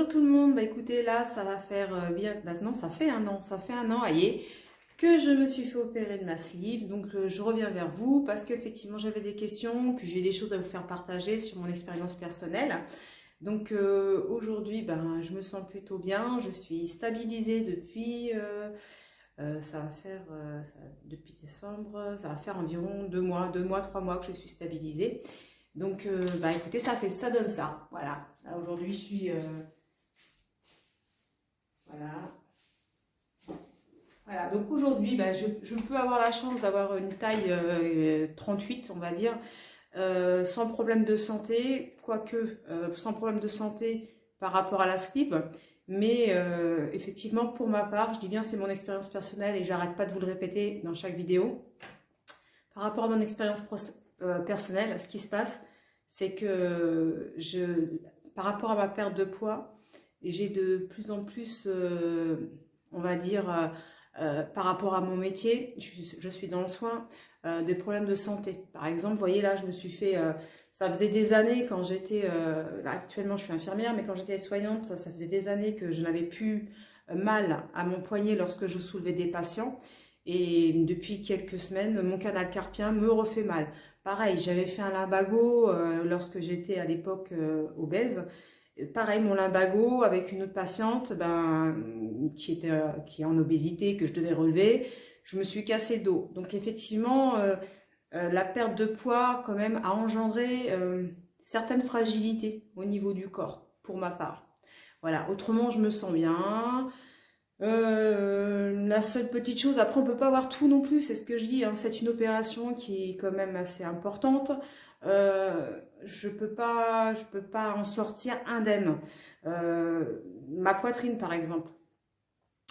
Bonjour tout le monde, écoutez là ça va faire non ça fait un an, aïe, que je me suis fait opérer de ma sleeve, donc je reviens vers vous parce qu'effectivement j'avais des questions, puis j'ai des choses à vous faire partager sur mon expérience personnelle. Donc aujourd'hui je me sens plutôt bien, je suis stabilisée depuis, depuis décembre, ça va faire environ 3 mois que je suis stabilisée. Donc écoutez ça donne ça, voilà. Là aujourd'hui je suis... voilà. Voilà, donc aujourd'hui, je peux avoir la chance d'avoir une taille 38, on va dire, sans problème de santé, quoique sans problème de santé par rapport à la sleeve. Mais effectivement, pour ma part, je dis bien c'est mon expérience personnelle et j'arrête pas de vous le répéter dans chaque vidéo. Par rapport à mon expérience personnelle, ce qui se passe, c'est que par rapport à ma perte de poids, j'ai de plus en plus, on va dire, par rapport à mon métier, je suis dans le soin, des problèmes de santé. Par exemple, vous voyez là, je me suis fait, ça faisait des années quand j'étais, là, actuellement je suis infirmière, mais quand j'étais soignante, ça faisait des années que je n'avais plus mal à mon poignet lorsque je soulevais des patients. Et depuis quelques semaines, mon canal carpien me refait mal. Pareil, j'avais fait un lumbago lorsque j'étais à l'époque obèse. Pareil, mon lumbago avec une autre patiente qui est en obésité, que je devais relever, je me suis cassé le dos. Donc effectivement, la perte de poids quand même a engendré certaines fragilités au niveau du corps, pour ma part. Voilà, autrement je me sens bien. La seule petite chose, après on peut pas avoir tout non plus, c'est ce que je dis, hein, c'est une opération qui est quand même assez importante. Je peux pas en sortir indemne. Ma poitrine par exemple.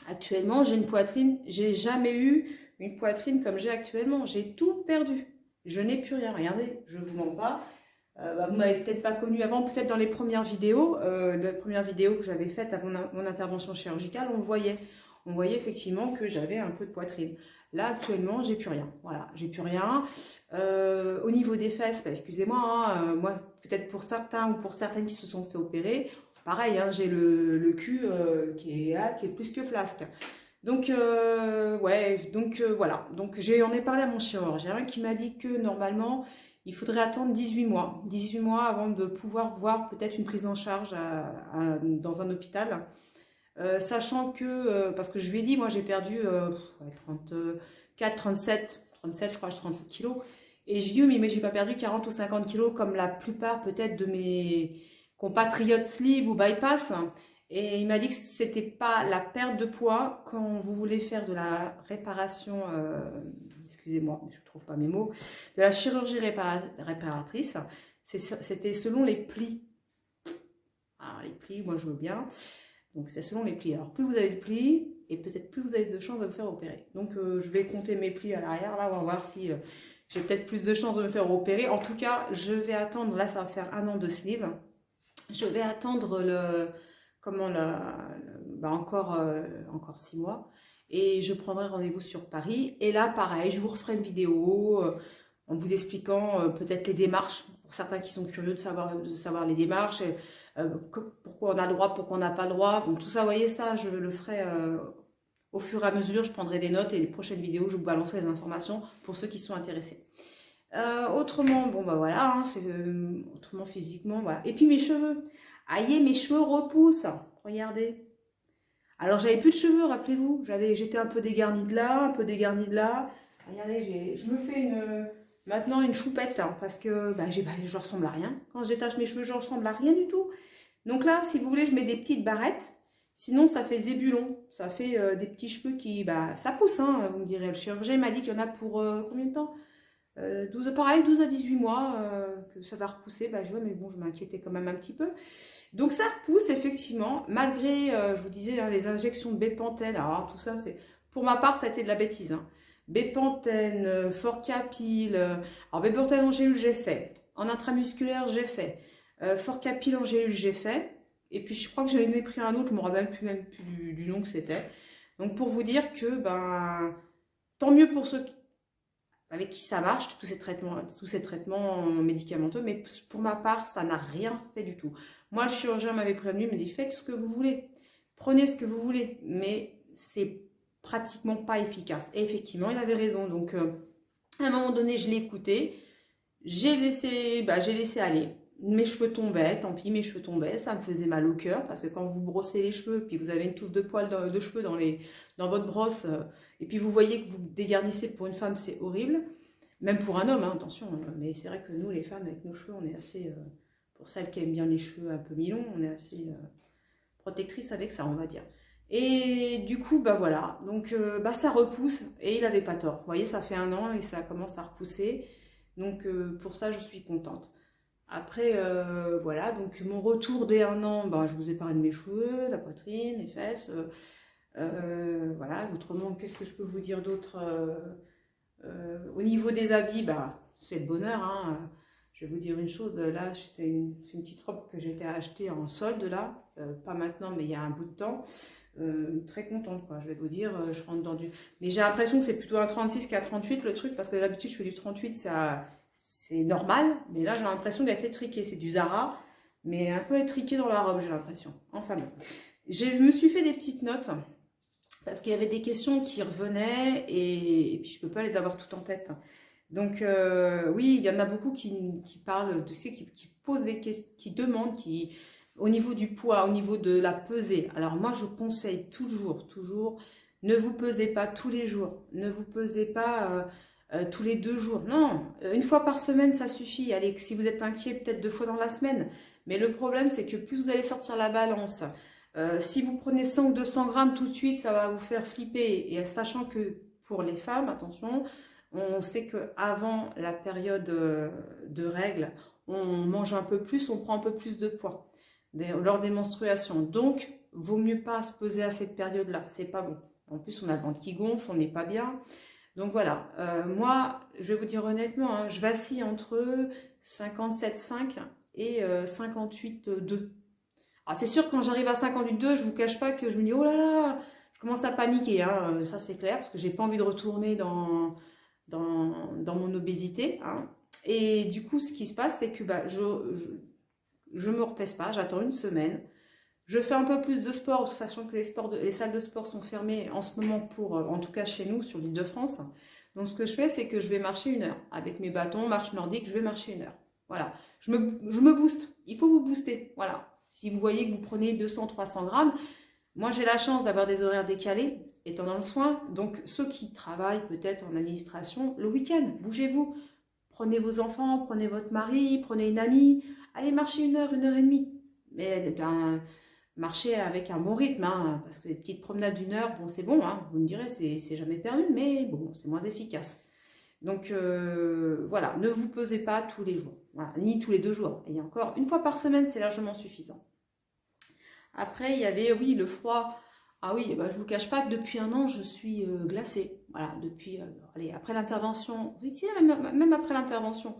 Actuellement, j'ai jamais eu une poitrine comme j'ai actuellement. J'ai tout perdu. Je n'ai plus rien. Regardez, je vous mens pas. Vous m'avez peut-être pas connu avant, peut-être dans les premières vidéos que j'avais faites avant mon intervention chirurgicale, on voyait effectivement que j'avais un peu de poitrine. Là actuellement, j'ai plus rien. Voilà, j'ai plus rien. Au niveau des fesses, excusez-moi, hein, moi peut-être pour certains ou pour certaines qui se sont fait opérer, pareil, hein, j'ai le cul qui est là, qui est plus que flasque. Donc voilà. Donc j'en ai parlé à mon chirurgien qui m'a dit que normalement il faudrait attendre 18 mois. 18 mois avant de pouvoir voir peut-être une prise en charge dans un hôpital. Sachant que, parce que je lui ai dit, moi j'ai perdu 34, 37 je crois, 37 kilos. Et je lui ai dit, oui, mais j'ai pas perdu 40 ou 50 kilos comme la plupart peut-être de mes compatriotes sleeve ou bypass. Et il m'a dit que c'était pas la perte de poids quand vous voulez faire de la réparation, excusez-moi, je ne trouve pas mes mots, de la chirurgie réparatrice. C'était selon les plis. Alors les plis, moi je veux bien. Donc c'est selon les plis. Alors plus vous avez de plis, et peut-être plus vous avez de chances de vous faire opérer. Donc je vais compter mes plis à l'arrière. Là, on va voir si j'ai peut-être plus de chances de me faire opérer. En tout cas, je vais attendre, là ça va faire un an de sleeve. Je vais attendre encore 6 mois. Et je prendrai rendez-vous sur Paris. Et là, pareil, je vous referai une vidéo en vous expliquant peut-être les démarches, pour certains qui sont curieux de savoir les démarches, pourquoi on a le droit, pourquoi on n'a pas le droit. Donc tout ça, vous voyez ça, je le ferai au fur et à mesure, je prendrai des notes et les prochaines vidéos, je vous balancerai les informations pour ceux qui sont intéressés. Autrement, bon voilà, hein, autrement physiquement, voilà. Et puis mes cheveux, aïe, mes cheveux repoussent, regardez. Alors j'avais plus de cheveux, rappelez-vous, j'étais un peu dégarnie de là, un peu dégarnie de là. Regardez, je me fais maintenant une choupette, hein, parce que je ressemble à rien. Quand je détache mes cheveux, je ressemble à rien du tout. Donc là, si vous voulez, je mets des petites barrettes. Sinon, ça fait zébulon. Ça fait des petits cheveux qui... ça pousse, hein, vous me direz. Le chirurgien m'a dit qu'il y en a pour combien de temps 12 à 18 mois que ça va repousser. Je vois, mais bon, je m'inquiétais quand même un petit peu. Donc ça repousse, effectivement, malgré, je vous disais, hein, les injections de Bepanthen. Alors tout ça, pour ma part, ça a été de la bêtise. Hein. Bepanthen, Forcapil. Alors Bepanthen en gélule, j'ai fait. En intramusculaire, j'ai fait. Forcapil en gélule, j'ai fait. Et puis je crois que j'avais pris un autre, je ne me rappelle même plus du nom que c'était. Donc pour vous dire que, tant mieux pour ceux avec qui ça marche, tous ces traitements médicamenteux, mais pour ma part, ça n'a rien fait du tout. Moi, le chirurgien m'avait prévenu, il me dit, faites ce que vous voulez, prenez ce que vous voulez, mais c'est pratiquement pas efficace. Et effectivement, il avait raison. Donc, à un moment donné, je l'ai écouté, j'ai laissé aller. Mes cheveux tombaient, tant pis, mes cheveux tombaient, ça me faisait mal au cœur, parce que quand vous brossez les cheveux, puis vous avez une touffe de poils de cheveux dans votre brosse, et puis vous voyez que vous dégarnissez, pour une femme, c'est horrible, même pour un homme, hein, attention, mais c'est vrai que nous, les femmes, avec nos cheveux, on est assez, pour celles qui aiment bien les cheveux un peu mi-longs, on est assez protectrice avec ça, on va dire. Et du coup, bah voilà, donc ça repousse, et il n'avait pas tort. Vous voyez, ça fait 1 an, et ça commence à repousser, donc pour ça, je suis contente. Après, voilà, donc mon retour dès 1 an, ben, je vous ai parlé de mes cheveux, la poitrine, les fesses. Voilà, autrement, qu'est-ce que je peux vous dire d'autre au niveau des habits, bah, c'est le bonheur. Hein. Je vais vous dire une chose, là, c'est une petite robe que j'ai été acheter en solde, là. Pas maintenant, mais il y a un bout de temps. Très contente, quoi. Je vais vous dire, je rentre dans du... Mais j'ai l'impression que c'est plutôt un 36 qu'un 38, le truc, parce que d'habitude, je fais du 38, ça... C'est normal, mais là j'ai l'impression d'être étriquée. C'est du Zara, mais un peu étriquée dans la robe, j'ai l'impression. Enfin bon. Je me suis fait des petites notes, parce qu'il y avait des questions qui revenaient, et puis je ne peux pas les avoir toutes en tête. Donc oui, il y en a beaucoup qui parlent, tu sais, qui posent des questions, qui demandent, au niveau du poids, au niveau de la pesée. Alors moi je conseille toujours, ne vous pesez pas tous les jours, ne vous pesez pas... tous les 2 jours. Non, une fois par semaine, ça suffit. Allez, si vous êtes inquiet, peut-être 2 fois dans la semaine. Mais le problème, c'est que plus vous allez sortir la balance, si vous prenez 100 ou 200 grammes tout de suite, ça va vous faire flipper. Et sachant que pour les femmes, attention, on sait qu'avant la période de règles, on mange un peu plus, on prend un peu plus de poids lors des menstruations. Donc, vaut mieux pas se peser à cette période-là. C'est pas bon. En plus, on a le ventre qui gonfle, on n'est pas bien. Donc voilà, moi, je vais vous dire honnêtement, hein, je vacille entre 57,5 et 58,2. Alors c'est sûr, quand j'arrive à 58,2, je ne vous cache pas que je me dis, oh là là, je commence à paniquer, hein, ça c'est clair, parce que j'ai pas envie de retourner dans mon obésité. Hein. Et du coup, ce qui se passe, c'est que je me repèse pas, j'attends une semaine. Je fais un peu plus de sport, sachant que les salles de sport sont fermées en ce moment en tout cas chez nous, sur l'Île-de-France. Donc, ce que je fais, c'est que je vais marcher 1 heure. Avec mes bâtons, marche nordique, je vais marcher 1 heure. Voilà. Je me booste. Il faut vous booster. Voilà. Si vous voyez que vous prenez 200-300 grammes, moi, j'ai la chance d'avoir des horaires décalés, étant dans le soin. Donc, ceux qui travaillent peut-être en administration, le week-end, bougez-vous. Prenez vos enfants, prenez votre mari, prenez une amie. Allez marcher 1 heure, 1 heure et demie. Mais marcher avec un bon rythme, hein, parce que les petites promenades d'1 heure, bon, c'est bon, hein, vous me direz, c'est jamais perdu, mais bon, c'est moins efficace. Donc, voilà, ne vous pesez pas tous les jours, voilà, ni tous les 2 jours. Et encore, 1 fois par semaine, c'est largement suffisant. Après, il y avait, oui, le froid. Ah oui, bah, je ne vous cache pas que depuis 1 an, je suis glacée. Voilà, depuis, allez, après l'intervention, oui, même après l'intervention,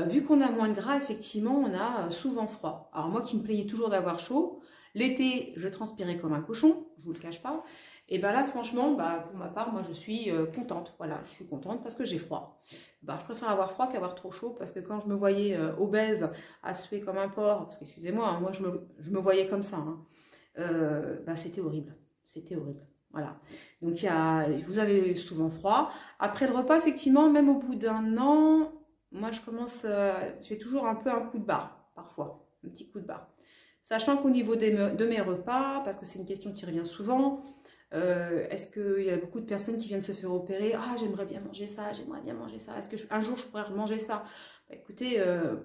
vu qu'on a moins de gras, effectivement, on a souvent froid. Alors moi qui me plaignais toujours d'avoir chaud, l'été, je transpirais comme un cochon, je vous le cache pas. Et bien là, franchement, pour ma part, moi je suis contente. Voilà, je suis contente parce que j'ai froid. Je préfère avoir froid qu'avoir trop chaud parce que quand je me voyais obèse, à suer comme un porc, parce qu'excusez-moi, hein, moi je me voyais comme ça, hein, c'était horrible. C'était horrible. Voilà. Donc vous avez souvent froid. Après le repas, effectivement, même au bout d'1 an, moi, j'ai toujours un peu un coup de barre, parfois, un petit coup de barre. Sachant qu'au niveau de mes repas, parce que c'est une question qui revient souvent, est-ce qu'il y a beaucoup de personnes qui viennent se faire opérer? Ah, j'aimerais bien manger ça, j'aimerais bien manger ça. Est-ce que un jour, je pourrais manger ça? Écoutez,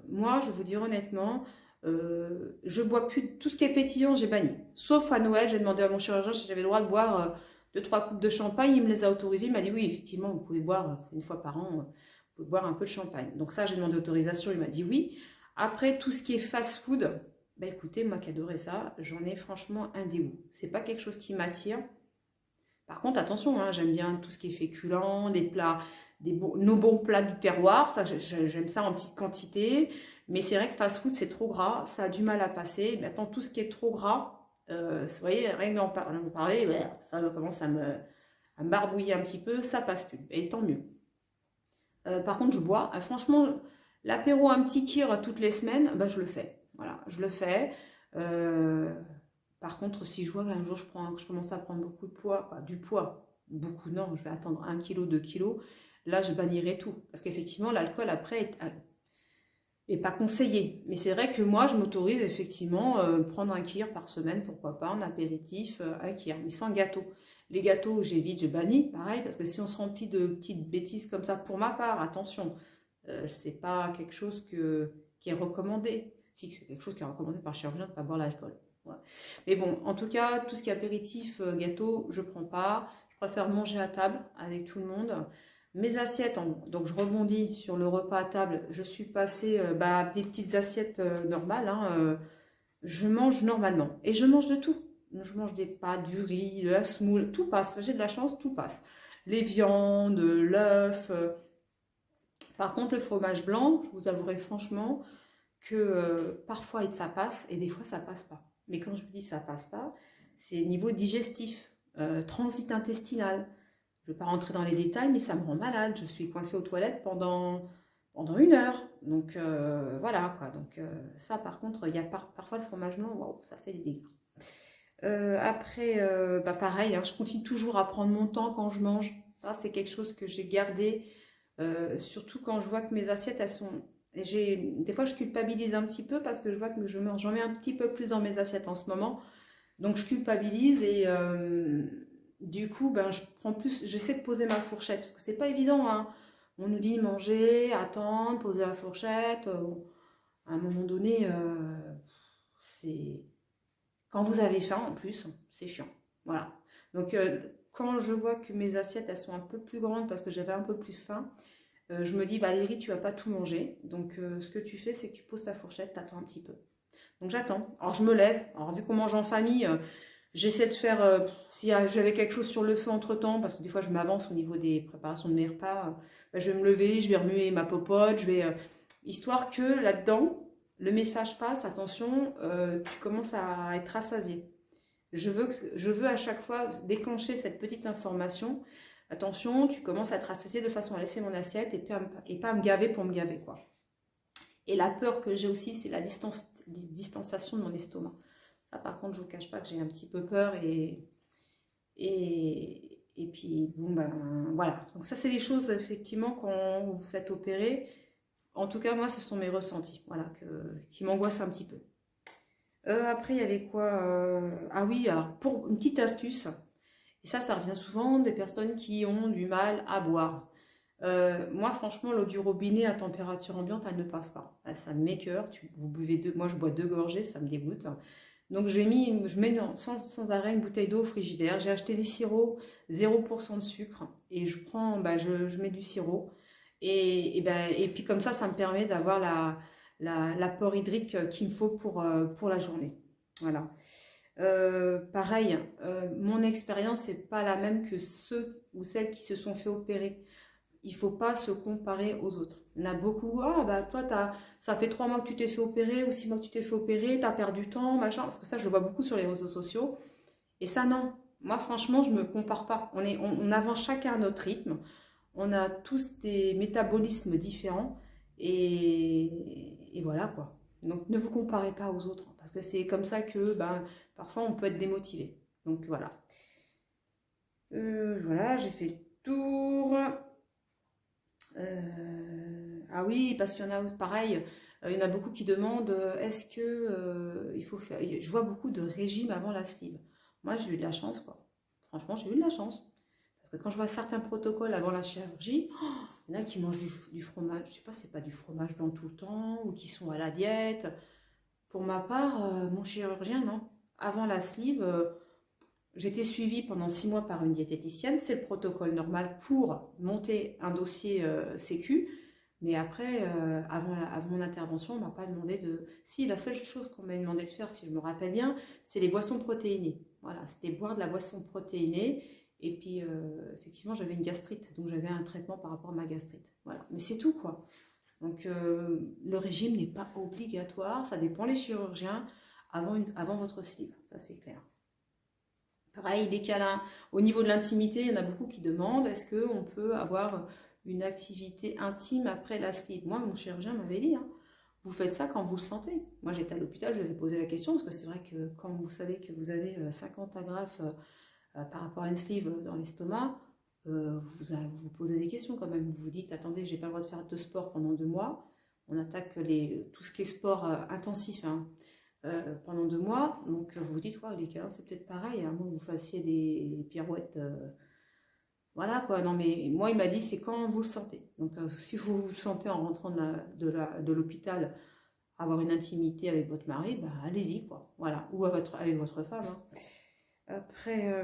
moi, je vais vous dire honnêtement, je bois plus tout ce qui est pétillant, j'ai banni. Sauf à Noël, j'ai demandé à mon chirurgien si j'avais le droit de boire 2-3 coupes de champagne. Il me les a autorisées. Il m'a dit oui, effectivement, vous pouvez boire 1 fois par an. Vous pouvez boire un peu de champagne. Donc ça, j'ai demandé autorisation, il m'a dit oui. Après, tout ce qui est fast-food, écoutez, moi qui adorais ça, j'en ai franchement un dégoût. C'est pas quelque chose qui m'attire. Par contre, attention, hein, j'aime bien tout ce qui est féculent, des plats, nos bons plats du terroir, ça j'aime ça en petite quantité. Mais c'est vrai que fast-food, c'est trop gras, ça a du mal à passer. Maintenant, tout ce qui est trop gras, vous voyez, rien que d'en parler, ça commence à me barbouiller un petit peu, ça passe plus. Et tant mieux. Par contre, je bois. Franchement, l'apéro, un petit kir toutes les semaines, bah, je le fais. Voilà, je le fais. Euh, Par contre, si je vois qu'un jour je commence à prendre beaucoup de poids, quoi, du poids, beaucoup non, je vais attendre 1 kg, 2 kg, là je bannirai tout. Parce qu'effectivement, l'alcool après est pas conseillé. Mais c'est vrai que moi, je m'autorise effectivement prendre 1 kir par semaine, pourquoi pas, en apéritif, 1 kir, mais sans gâteau. Les gâteaux, j'évite, je bannis, pareil, parce que si on se remplit de petites bêtises comme ça, pour ma part, attention, c'est pas quelque chose qui est recommandé. Si, c'est quelque chose qui est recommandé par le chirurgien de ne pas boire l'alcool. Ouais. Mais bon, en tout cas, tout ce qui est apéritif, gâteau, je prends pas. Je préfère manger à table avec tout le monde. Mes assiettes, donc je rebondis sur le repas à table, je suis passée à des petites assiettes normales, hein, je mange normalement et je mange de tout. Je mange des pâtes, du riz, de la semoule, tout passe. J'ai de la chance, tout passe. Les viandes, l'œuf. Par contre, le fromage blanc, je vous avouerai franchement que parfois ça passe et des fois ça passe pas. Mais quand je vous dis ça passe pas, c'est niveau digestif, transit intestinal. Je ne vais pas rentrer dans les détails, mais ça me rend malade. Je suis coincée aux toilettes pendant 1 heure. Donc voilà quoi. Donc ça par contre, il y a parfois le fromage blanc, waouh, ça fait des dégâts. Après, pareil, hein, je continue toujours à prendre mon temps quand je mange. Ça, c'est quelque chose que j'ai gardé, surtout quand je vois que mes assiettes, elles sont... Des fois, je culpabilise un petit peu parce que je vois que j'en mets un petit peu plus dans mes assiettes en ce moment. Donc, je culpabilise et du coup, je prends plus... J'essaie de poser ma fourchette parce que c'est pas évident, hein. On nous dit manger, attendre, poser la fourchette. Bon, à un moment donné, c'est... Quand vous avez faim, en plus, c'est chiant. Voilà. Donc, quand je vois que mes assiettes, elles sont un peu plus grandes parce que j'avais un peu plus faim, je me dis, Valérie, tu vas pas tout manger. Donc, ce que tu fais, c'est que tu poses ta fourchette, t'attends un petit peu. Donc, j'attends. Alors, je me lève. Alors, vu qu'on mange en famille, j'essaie de faire, si j'avais quelque chose sur le feu entre-temps, parce que des fois, je m'avance au niveau des préparations de mes repas, je vais me lever, je vais remuer ma popote, histoire que là-dedans, le message passe, attention, tu commences à être rassasié. Je veux à chaque fois déclencher cette petite information. Attention, tu commences à être rassasié de façon à laisser mon assiette et pas à me gaver pour me gaver, quoi. Et la peur que j'ai aussi, c'est la distanciation de mon estomac. Ça, par contre, je ne vous cache pas que j'ai un petit peu peur et puis, bon, voilà. Donc ça, c'est des choses, effectivement, quand vous vous faites opérer. En tout cas, moi, ce sont mes ressentis, voilà, qui m'angoissent un petit peu. Après, il y avait quoi ah oui, alors, pour une petite astuce, et ça revient souvent des personnes qui ont du mal à boire. Moi, franchement, l'eau du robinet à température ambiante, elle ne passe pas. Ça m'écoeure. Vous buvez moi, je bois 2 gorgées, ça me dégoûte. Donc, je mets sans arrêt une bouteille d'eau au frigidaire. J'ai acheté des sirops 0% de sucre et je mets du sirop. Et puis comme ça me permet d'avoir l'apport hydrique qu'il me faut pour la journée. Voilà. Pareil, mon expérience n'est pas la même que ceux ou celles qui se sont fait opérer. Il ne faut pas se comparer aux autres. Il y en a beaucoup, toi, ça fait 3 mois que tu t'es fait opérer ou 6 mois que tu t'es fait opérer, tu as perdu du temps, machin. Parce que ça, je le vois beaucoup sur les réseaux sociaux. Et ça, non. Moi, franchement, je ne me compare pas. On avance chacun à notre rythme. On a tous des métabolismes différents. Et voilà, quoi. Donc, ne vous comparez pas aux autres. Parce que c'est comme ça que, parfois, on peut être démotivé. Donc, voilà. Voilà, j'ai fait le tour. Ah oui, parce qu'il y en a pareil, il y en a beaucoup qui demandent est-ce que il faut faire. Je vois beaucoup de régimes avant la sleeve. Moi, j'ai eu de la chance, quoi. Franchement, j'ai eu de la chance. Parce que quand je vois certains protocoles avant la chirurgie, il y en a qui mangent du fromage, je sais pas, c'est pas du fromage blanc tout le temps, ou qui sont à la diète. Pour ma part, mon chirurgien, non. Avant la sleeve, j'étais suivie pendant 6 mois par une diététicienne. C'est le protocole normal pour monter un dossier Sécu. Mais après, avant mon intervention, on ne m'a pas demandé de... Si, la seule chose qu'on m'a demandé de faire, si je me rappelle bien, c'est les boissons protéinées. Voilà, c'était boire de la boisson protéinée. Et puis, effectivement, j'avais une gastrite. Donc, j'avais un traitement par rapport à ma gastrite. Voilà, mais c'est tout, quoi. Donc, le régime n'est pas obligatoire. Ça dépend les chirurgiens avant votre sleeve. Ça, c'est clair. Pareil, les câlins. Au niveau de l'intimité, il y en a beaucoup qui demandent est-ce qu'on peut avoir une activité intime après la sleeve. Moi, mon chirurgien m'avait dit, hein, vous faites ça quand vous le sentez. Moi, j'étais à l'hôpital, je lui avais posé la question, parce que c'est vrai que quand vous savez que vous avez 50 agrafes par rapport à une sleeve dans l'estomac, vous posez des questions quand même. Vous vous dites, attendez, j'ai pas le droit de faire de sport pendant 2 mois. On attaque tout ce qui est sport intensif, hein, pendant 2 mois. Donc vous vous dites, ouais, les câlins, c'est peut-être pareil, à moins que vous fassiez des pirouettes. Voilà quoi, non mais moi il m'a dit c'est quand vous le sentez. Donc si vous vous sentez en rentrant de l'hôpital avoir une intimité avec votre mari, bah allez-y quoi. Voilà, ou avec votre femme, hein. Après,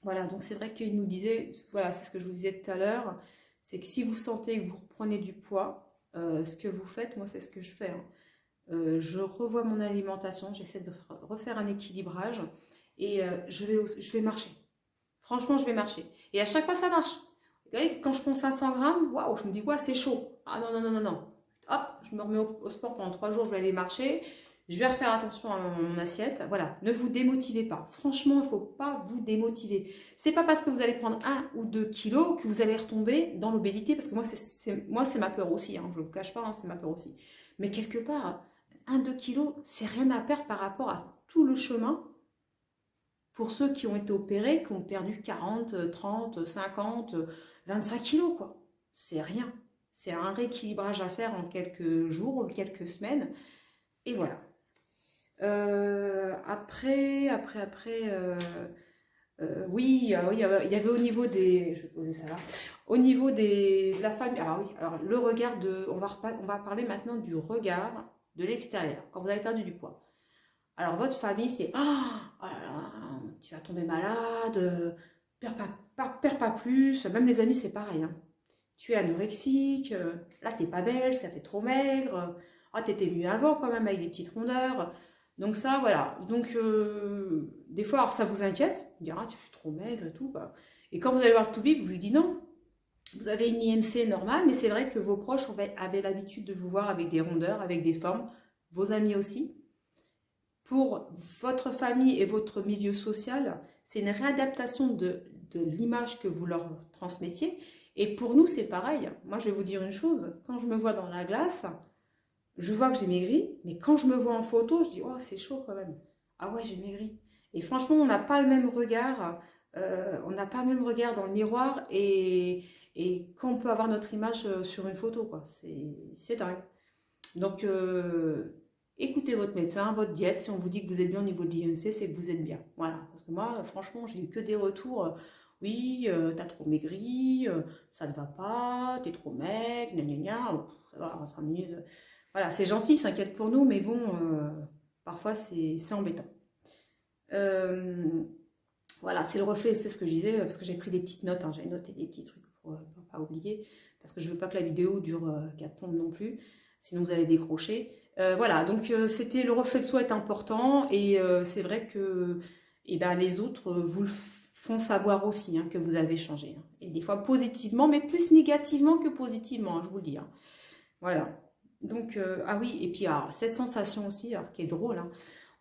voilà, donc c'est vrai qu'il nous disait, voilà, c'est ce que je vous disais tout à l'heure, c'est que si vous sentez que vous reprenez du poids, ce que vous faites, moi c'est ce que je fais, hein. Je revois mon alimentation, j'essaie de refaire un équilibrage et je vais marcher. Franchement, je vais marcher. Et à chaque fois, ça marche. Vous voyez, quand je prends 500 grammes, waouh, je me dis, ouais, c'est chaud. Ah non, non, non, non, non. Hop, je me remets au sport pendant 3 jours, je vais aller marcher. Je vais refaire attention à mon assiette. Voilà, ne vous démotivez pas. Franchement, il ne faut pas vous démotiver. C'est pas parce que vous allez prendre 1 ou 2 kilos que vous allez retomber dans l'obésité, parce que moi, c'est ma peur aussi, hein, je ne vous cache pas, hein, c'est ma peur aussi. Mais quelque part, 1, 2 kilos, c'est rien à perdre par rapport à tout le chemin pour ceux qui ont été opérés, qui ont perdu 40, 30, 50, 25 kilos, quoi. C'est rien. C'est un rééquilibrage à faire en quelques jours, quelques semaines. Et voilà. Oui, oui, il y avait au niveau des... Je vais poser ça là. Au niveau de la famille... Alors oui, alors le regard de... On va parler maintenant du regard de l'extérieur, quand vous avez perdu du poids. Alors, votre famille, c'est oh là là, tu vas tomber malade, perds pas plus. Même les amis, c'est pareil, hein. Tu es anorexique, là, t'es pas belle, ça fait trop maigre. Ah, t'étais mieux avant quand même avec des petites rondeurs. Donc, ça, voilà. Donc, des fois, alors, ça vous inquiète. Vous direz, ah, tu es trop maigre et tout. Bah. Et quand vous allez voir le Toubib, vous vous dites non. Vous avez une IMC normale, mais c'est vrai que vos proches avaient l'habitude de vous voir avec des rondeurs, avec des formes. Vos amis aussi. Pour votre famille et votre milieu social, c'est une réadaptation de l'image que vous leur transmettiez. Et pour nous, c'est pareil. Moi, je vais vous dire une chose. Quand je me vois dans la glace, je vois que j'ai maigri. Mais quand je me vois en photo, je dis, oh, c'est chaud quand même. Ah ouais, j'ai maigri. Et franchement, on n'a pas le même regard. On n'a pas le même regard dans le miroir. Et quand on peut avoir notre image sur une photo, quoi. C'est dingue. Donc, écoutez votre médecin, votre diète. Si on vous dit que vous êtes bien au niveau de l'IMC, c'est que vous êtes bien. Voilà. Parce que moi, franchement, j'ai eu que des retours. Oui, t'as trop maigri, ça ne va pas, t'es trop maigre, gna gna gna. Oh, ça va, 5 minutes. Voilà, c'est gentil, ils s'inquiètent pour nous, mais bon, parfois c'est embêtant. Voilà, c'est le reflet, c'est ce que je disais, parce que j'ai pris des petites notes, hein, j'ai noté des petits trucs pour ne pas oublier, parce que je ne veux pas que la vidéo dure 4 tombes non plus, sinon vous allez décrocher. Voilà, donc c'était le reflet de soi est important, et c'est vrai que eh ben, les autres vous le font savoir aussi, hein, que vous avez changé. Hein. Et des fois positivement, mais plus négativement que positivement, hein, je vous le dis. Hein. Voilà. Donc, ah oui, et puis alors, cette sensation aussi, alors, qui est drôle, hein,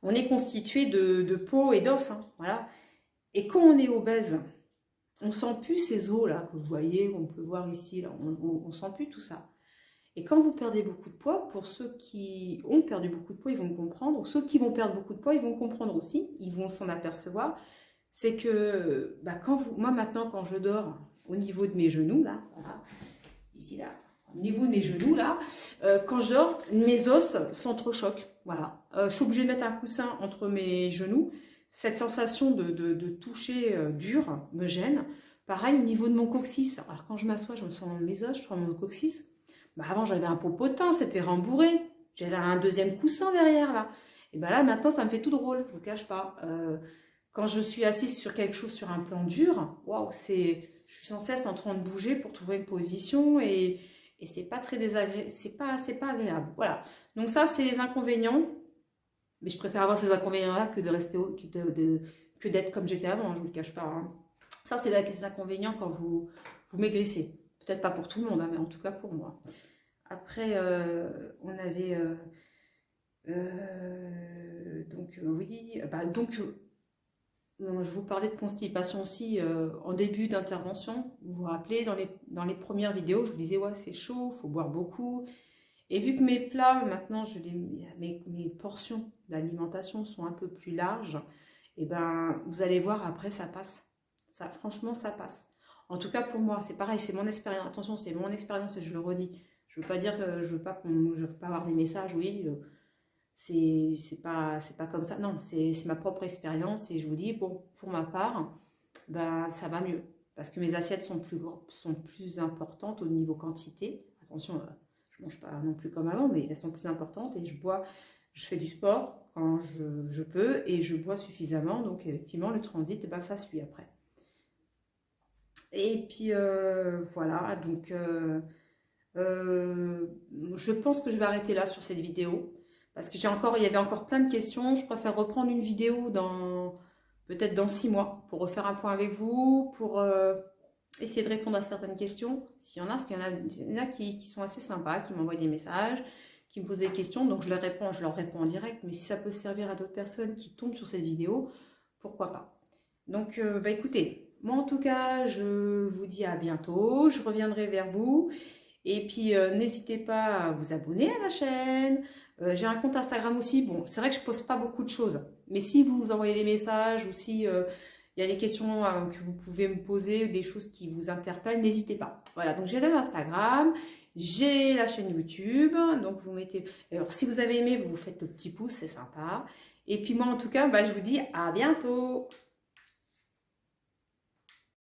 on est constitué de peau et d'os, hein, voilà. Et quand on est obèse, on sent plus ces os là que vous voyez, qu'on peut voir ici, là, on sent plus tout ça. Et quand vous perdez beaucoup de poids, pour ceux qui ont perdu beaucoup de poids, ils vont comprendre. Ceux qui vont perdre beaucoup de poids, ils vont comprendre aussi, ils vont s'en apercevoir. C'est que, bah, moi maintenant, quand je dors au niveau de mes genoux, là, voilà, ici là, au niveau de mes genoux là, quand je dors, mes os s'entrechoquent. Voilà. Je suis obligée de mettre un coussin entre mes genoux. Cette sensation de toucher dur me gêne. Pareil au niveau de mon coccyx. Alors quand je m'assois, je me sens dans mes os, je sens mon coccyx. Bah, avant j'avais un popotin, c'était rembourré. J'avais un deuxième coussin derrière là. Et ben là maintenant ça me fait tout drôle, je vous cache pas. Quand je suis assise sur quelque chose, sur un plan dur, waouh, je suis sans cesse en train de bouger pour trouver une position et c'est pas très désagréable, c'est pas agréable. Voilà. Donc ça c'est les inconvénients. Mais je préfère avoir ces inconvénients-là que de rester que d'être comme j'étais avant, hein, je ne vous le cache pas. Hein. Ça, c'est les inconvénients quand vous maigrissez. Peut-être pas pour tout le monde, hein, mais en tout cas pour moi. Après, on avait... donc, oui... Bah, donc, je vous parlais de constipation aussi en début d'intervention. Vous vous rappelez, dans les premières vidéos, je vous disais, ouais, c'est chaud, il faut boire beaucoup. Et vu que mes plats, maintenant, mes portions d'alimentation sont un peu plus larges, et ben, vous allez voir, après, ça passe. Ça, franchement, ça passe. En tout cas, pour moi, c'est pareil, c'est mon expérience. Attention, c'est mon expérience et je le redis. Je veux pas dire que je veux pas avoir des messages, oui, c'est pas comme ça. Non, c'est ma propre expérience et je vous dis, bon, pour ma part, ben, ça va mieux. Parce que mes assiettes sont plus importantes au niveau quantité. Attention, je mange pas non plus comme avant, mais elles sont plus importantes et je fais du sport quand je peux et je bois suffisamment. Donc, effectivement, le transit, ben, ça suit après. Et puis, voilà, donc, euh, je pense que je vais arrêter là sur cette vidéo. Parce que il y avait encore plein de questions. Je préfère reprendre une vidéo peut-être dans 6 mois pour refaire un point avec vous, pour essayer de répondre à certaines questions. S'il y en a, parce qu'il y en a qui sont assez sympas, qui m'envoient des messages, qui me posent des questions. Donc je leur réponds en direct. Mais si ça peut servir à d'autres personnes qui tombent sur cette vidéo, pourquoi pas. Donc bah écoutez, moi en tout cas, je vous dis à bientôt. Je reviendrai vers vous. Et puis, n'hésitez pas à vous abonner à la chaîne. J'ai un compte Instagram aussi. Bon, c'est vrai que je poste pas beaucoup de choses. Mais si vous envoyez des messages ou si il y a des questions que vous pouvez me poser, des choses qui vous interpellent, n'hésitez pas. Voilà, donc j'ai le Instagram, j'ai la chaîne YouTube. Donc, vous mettez... Alors, si vous avez aimé, vous faites le petit pouce, c'est sympa. Et puis, moi, en tout cas, bah, je vous dis à bientôt.